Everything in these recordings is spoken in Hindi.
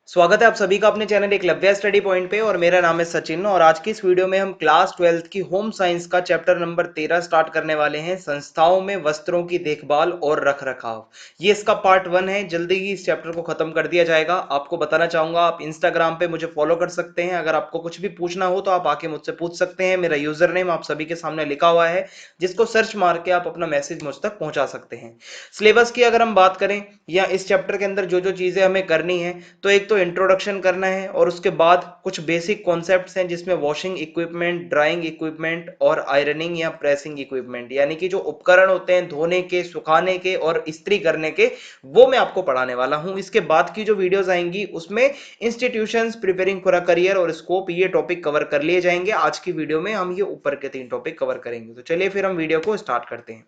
स्वागत है आप सभी का अपने चैनल एकलव्य स्टडी पॉइंट पे। और मेरा नाम है सचिन और आज की इस वीडियो में हम क्लास 12th की होम साइंस का चैप्टर नंबर 13 स्टार्ट करने वाले हैं, संस्थाओं में वस्त्रों की देखभाल और रखरखाव। ये इसका पार्ट 1 है। जल्दी ही इस चैप्टर को खत्म कर दिया जाएगा। आपको बताना चाहूंगा, आप इंस्टाग्राम पे मुझे फॉलो कर सकते हैं। अगर आपको कुछ भी पूछना हो तो आप आके मुझसे पूछ सकते हैं। मेरा यूजर नेम आप सभी के सामने लिखा हुआ है, जिसको सर्च मार के आप अपना मैसेज मुझ तक पहुंचा सकते हैं। सिलेबस की अगर हम बात करें या इस चैप्टर के अंदर जो जो चीजें हमें करनी है, तो एक तो इंट्रोडक्शन करना है और उसके बाद कुछ बेसिक कॉन्सेप्ट्स हैं जिसमें वॉशिंग इक्विपमेंट, ड्राइंग इक्विपमेंट और आयरनिंग या प्रेसिंग इक्विपमेंट, यानी कि जो उपकरण होते हैं धोने के, सुखाने के और इस्त्री करने के, वो मैं आपको पढ़ाने वाला हूं। इसके बाद की जो वीडियोस आएंगी उसमें institutions preparing for a career और स्कोप, ये टॉपिक कवर कर लिए जाएंगे। आज की वीडियो में हम ये ऊपर के 3 टॉपिक कवर करेंगे। तो चलिए फिर हम वीडियो को स्टार्ट करते हैं।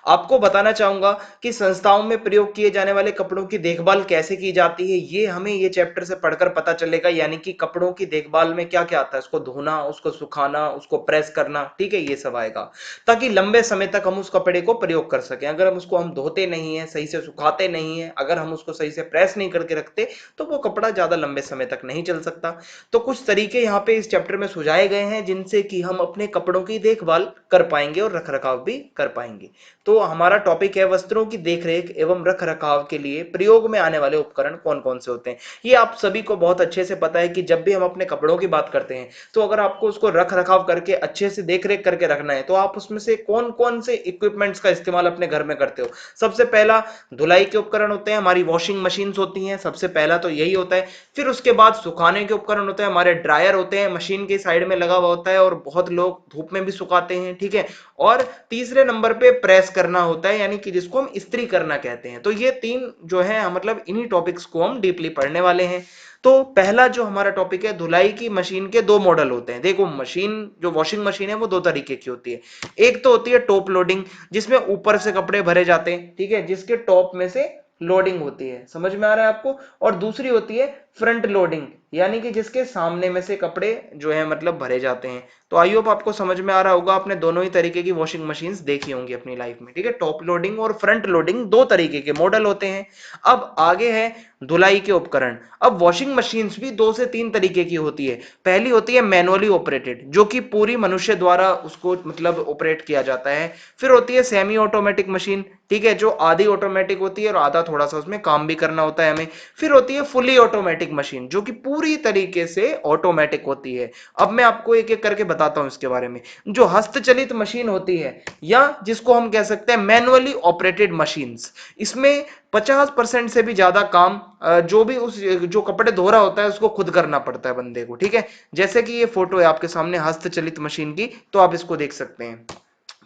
आपको बताना चाहूंगा कि संस्थाओं में प्रयोग किए जाने वाले कपड़ों की देखभाल कैसे की जाती है, ये हमें ये चैप्टर से पढ़कर पता चलेगा। यानी कि कपड़ों की देखभाल में क्या क्या आता है, उसको धोना, उसको सुखाना, उसको प्रेस करना, ठीक है, ये सब आएगा, ताकि लंबे समय तक हम उस कपड़े को प्रयोग कर सकें। अगर हम उसको धोते नहीं है, सही से सुखाते नहीं है, अगर हम उसको सही से प्रेस नहीं करके रखते, तो वो कपड़ा ज्यादा लंबे समय तक नहीं चल सकता। तो कुछ तरीके यहाँ पे इस चैप्टर में सुझाए गए हैं जिनसे कि हम अपने कपड़ों की देखभाल कर पाएंगे और रखरखाव भी कर पाएंगे। तो हमारा टॉपिक है वस्त्रों की देखरेख एवं रखरखाव के लिए प्रयोग में आने वाले उपकरण कौन कौन से होते हैं। ये आप सभी को बहुत अच्छे से पता है कि जब भी हम अपने कपड़ों की बात करते हैं, तो अगर आपको उसको रखरखाव करके अच्छे से देखरेख करके रखना है, तो आप उसमें से कौन कौन से इक्विपमेंट्स का इस्तेमाल अपने घर में करते हो। सबसे पहला धुलाई के उपकरण होते हैं, हमारी वॉशिंग मशीन होती हैं, सबसे पहला तो यही होता है। फिर उसके बाद सुखाने के उपकरण होते हैं, हमारे ड्रायर होते हैं, मशीन के साइड में लगा हुआ होता है और बहुत लोग धूप में भी सुखाते हैं, ठीक है। और तीसरे नंबर पे प्रेस करना होता है, यानी कि जिसको हम इस्त्री करना कहते हैं। तो ये 3 जो है, मतलब इन्हीं टॉपिक्स को हम डीपली पढ़ने वाले हैं। तो पहला जो हमारा टॉपिक है, धुलाई की मशीन के 2 मॉडल होते हैं। देखो, मशीन जो वॉशिंग मशीन है वो 2 तरीके की होती है। एक तो होती है टॉप लोडिंग, जिसमें ऊपर से कपड़े भरे जाते हैं, ठीक है, जिसके टॉप में से लोडिंग होती है, समझ में आ रहा है आपको। और दूसरी होती है फ्रंट लोडिंग, यानी कि जिसके सामने में से कपड़े जो है मतलब भरे जाते हैं। तो आई होप आपको समझ में आ रहा होगा, आपने दोनों ही तरीके की वॉशिंग मशीन्स देखी होंगी अपनी लाइफ में, ठीक है। टॉप लोडिंग और फ्रंट लोडिंग 2 तरीके के मॉडल होते हैं। अब आगे है धुलाई के उपकरण। अब वॉशिंग मशीन्स भी 2 से 3 तरीके की होती है। पहली होती है मैनुअली ऑपरेटेड, जो कि पूरी मनुष्य द्वारा उसको मतलब ऑपरेट किया जाता है। फिर होती है सेमी ऑटोमेटिक मशीन, ठीक है, जो आधी ऑटोमेटिक होती है और आधा थोड़ा सा उसमें काम भी करना होता है हमें। फिर होती है फुली ऑटोमेटिक मशीन, जो कि पूरी तरीके से ऑटोमेटिक होती है। अब मैं आपको एक एक करके बताता हूं इसके बारे में। जो हस्तचलित मशीन होती है, या जिसको हम कह सकते हैं मैनुअली ऑपरेटेड मशीन्स, इसमें 50% से भी ज्यादा काम जो भी उस जो कपड़े धो रहा होता है उसको खुद करना पड़ता है बंदे को, ठीक है। जैसे कि ये फोटो है आपके सामने हस्तचलित मशीन की, तो आप इसको देख सकते हैं।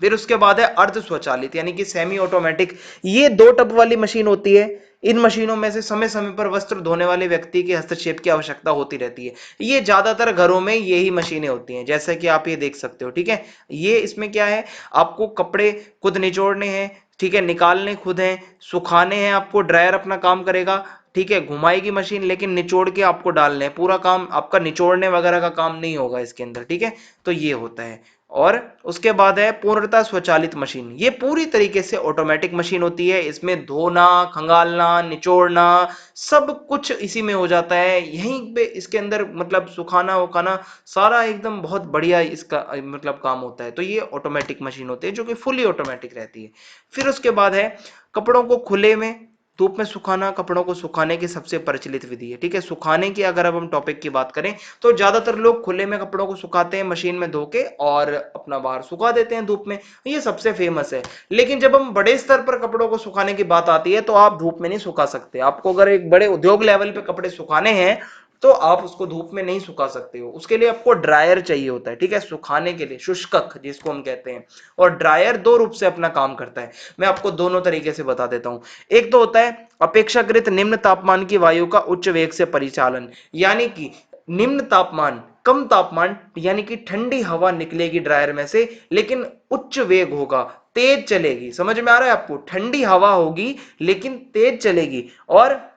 फिर उसके बाद है अर्ध स्वचालित, यानी कि सेमी ऑटोमेटिक। ये 2 टप वाली मशीन होती है। इन मशीनों में से समय समय पर वस्त्र धोने वाले व्यक्ति के हस्तक्षेप की आवश्यकता होती रहती है। ये ज्यादातर घरों में यही मशीनें होती हैं, जैसे कि आप ये देख सकते हो, ठीक है। ये इसमें क्या है, आपको कपड़े खुद निचोड़ने हैं, ठीक है, निकालने खुद हैं, सुखाने हैं आपको, ड्रायर अपना काम करेगा, ठीक है, घुमाएगी मशीन, लेकिन निचोड़ के आपको डालने हैं। पूरा काम आपका निचोड़ने वगैरह का काम नहीं होगा इसके अंदर, ठीक है। तो ये होता है। और उसके बाद है पूर्णतः स्वचालित मशीन। ये पूरी तरीके से ऑटोमेटिक मशीन होती है। इसमें धोना, खंगालना, निचोड़ना, सब कुछ इसी में हो जाता है। यहीं पे इसके अंदर मतलब सुखाना उखाना सारा एकदम बहुत बढ़िया इसका मतलब काम होता है। तो ये ऑटोमेटिक मशीन होती है जो कि फुली ऑटोमेटिक रहती है। फिर उसके बाद है कपड़ों को खुले में धूप में सुखाना। कपड़ों को सुखाने की सबसे प्रचलित विधि है, ठीक है। सुखाने की अगर अब हम टॉपिक की बात करें, तो ज्यादातर लोग खुले में कपड़ों को सुखाते हैं, मशीन में धो के और अपना बाहर सुखा देते हैं धूप में। ये सबसे फेमस है। लेकिन जब हम बड़े स्तर पर कपड़ों को सुखाने की बात आती है, तो आप धूप में नहीं सुखा सकते। आपको अगर एक बड़े उद्योग लेवल पे कपड़े सुखाने हैं, तो आप उसको धूप में नहीं सुखा सकते हो। उसके लिए आपको ड्रायर चाहिए होता है, ठीक है, सुखाने के लिए, शुष्कक जिसको हम कहते हैं। और ड्रायर 2 रूप से अपना काम करता है। मैं आपको दोनों तरीके से बता देता हूं। एक तो होता है अपेक्षाकृत निम्न तापमान की वायु का उच्च वेग से परिचालन, यानी कि निम्न तापमान, कम तापमान, यानी कि ठंडी हवा निकलेगी ड्रायर में से, लेकिन उच्च वेग होगा, तेज चलेगी। समझ में आ रहा है आपको, ठंडी हवा होगी लेकिन तेज चलेगी। और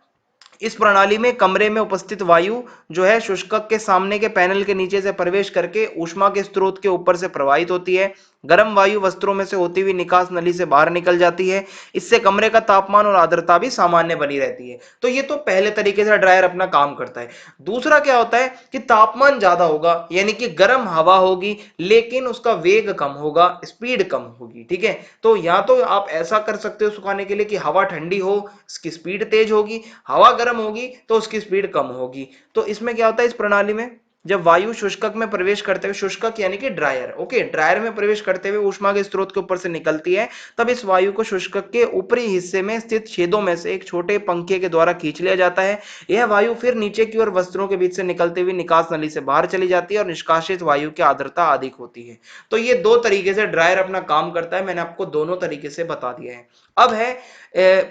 इस प्रणाली में कमरे में उपस्थित वायु जो है शुष्कक के सामने के पैनल के नीचे से प्रवेश करके ऊष्मा के स्रोत के ऊपर से प्रवाहित होती है, गर्म वायु वस्त्रों में से होती हुई निकास नली से बाहर निकल जाती है। इससे कमरे का तापमान और आर्द्रता भी सामान्य बनी रहती है। तो ये तो पहले तरीके से ड्रायर अपना काम करता है। दूसरा क्या होता है कि तापमान ज्यादा होगा, यानी कि गर्म हवा होगी लेकिन उसका वेग कम होगा, स्पीड कम होगी। ठीक है, तो या तो आप ऐसा कर सकते हो सुखाने के लिए कि हवा ठंडी हो, इसकी स्पीड तेज होगी, हवा गर्म होगी तो उसकी स्पीड कम होगी। तो इसमें क्या होता है, इस प्रणाली में जब वायु शुष्कक में प्रवेश करते हुए, शुष्कक यानी कि ड्रायर, ओके, ड्रायर में प्रवेश करते हुए ऊष्मा के स्रोत के ऊपर से निकलती है, तब इस वायु को शुष्कक के ऊपरी हिस्से में स्थित छेदों में से एक छोटे पंखे के द्वारा खींच लिया जाता है। यह वायु फिर नीचे की ओर वस्त्रों के बीच से निकलते हुए निकास नली से बाहर चली जाती है और निष्कासित वायु की आर्द्रता अधिक होती है। तो ये दो तरीके से ड्रायर अपना काम करता है, मैंने आपको दोनों तरीके से बता दिया है। अब है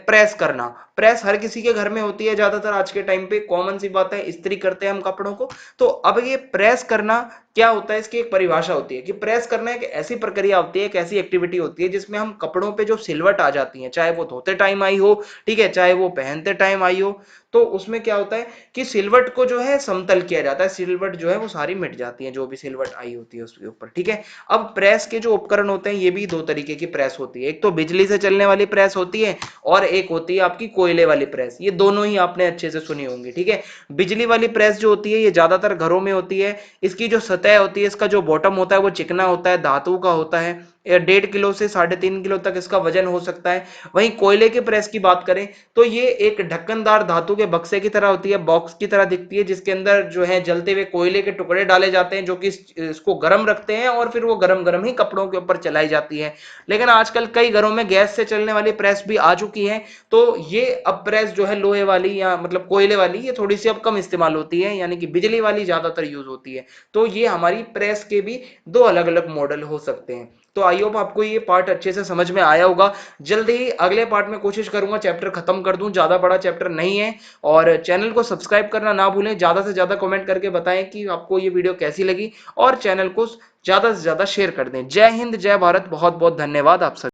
प्रेस करना। प्रेस हर किसी के घर में होती है, ज्यादातर आज के टाइम पे कॉमन सी बात है, इस्त्री करते हैं हम कपड़ों को। तो अब ये प्रेस करना क्या होता है, इसकी एक परिभाषा होती है कि प्रेस करना एक ऐसी प्रक्रिया होती है, एक ऐसी एक्टिविटी होती है जिसमें हम कपड़ों पे जो सिलवट आ जाती है, चाहे वो धोते टाइम आई हो, ठीक है, चाहे वो पहनते टाइम आई हो, तो उसमें क्या होता है कि सिलवट को जो है समतल किया जाता है, सिलवट जो है वो सारी मिट जाती है, जो भी सिलवट आई होती है उसके ऊपर। ठीक है, अब प्रेस के जो उपकरण होते हैं, ये भी दो तरीके की प्रेस होती है, एक तो बिजली से चलने वाली प्रेस होती है और एक होती है आपकी कोयले वाली प्रेस। ये दोनों ही आपने अच्छे से सुनी होंगी। ठीक है, बिजली वाली प्रेस जो होती है ये ज्यादातर घरों में होती है। इसकी जो सतह होती है, इसका जो बॉटम होता है वो चिकना होता है, धातु का होता है, 1.5 किलो से 3.5 किलो तक इसका वजन हो सकता है। वहीं कोयले के प्रेस की बात करें तो ये एक ढक्कनदार धातु के बक्से की तरह होती है, बॉक्स की तरह दिखती है, जिसके अंदर जो है जलते हुए कोयले के टुकड़े डाले जाते हैं जो कि इसको गर्म रखते हैं और फिर वो गर्म गर्म ही कपड़ों के ऊपर चलाई जाती है। लेकिन आजकल कई घरों में गैस से चलने वाली प्रेस भी आ चुकी है, तो ये अब प्रेस जो है लोहे वाली या मतलब कोयले वाली, ये थोड़ी सी अब कम इस्तेमाल होती है, यानी कि बिजली वाली ज्यादातर यूज होती है। तो ये हमारी प्रेस के भी दो अलग अलग मॉडल हो सकते हैं। तो आई होप आपको ये पार्ट अच्छे से समझ में आया होगा। जल्दी ही अगले पार्ट में कोशिश करूंगा चैप्टर खत्म कर दूं, ज्यादा बड़ा चैप्टर नहीं है। और चैनल को सब्सक्राइब करना ना भूलें, ज्यादा से ज्यादा कमेंट करके बताएं कि आपको ये वीडियो कैसी लगी, और चैनल को ज्यादा से ज्यादा शेयर कर दें। जय हिंद, जय भारत, बहुत बहुत धन्यवाद आप सभी।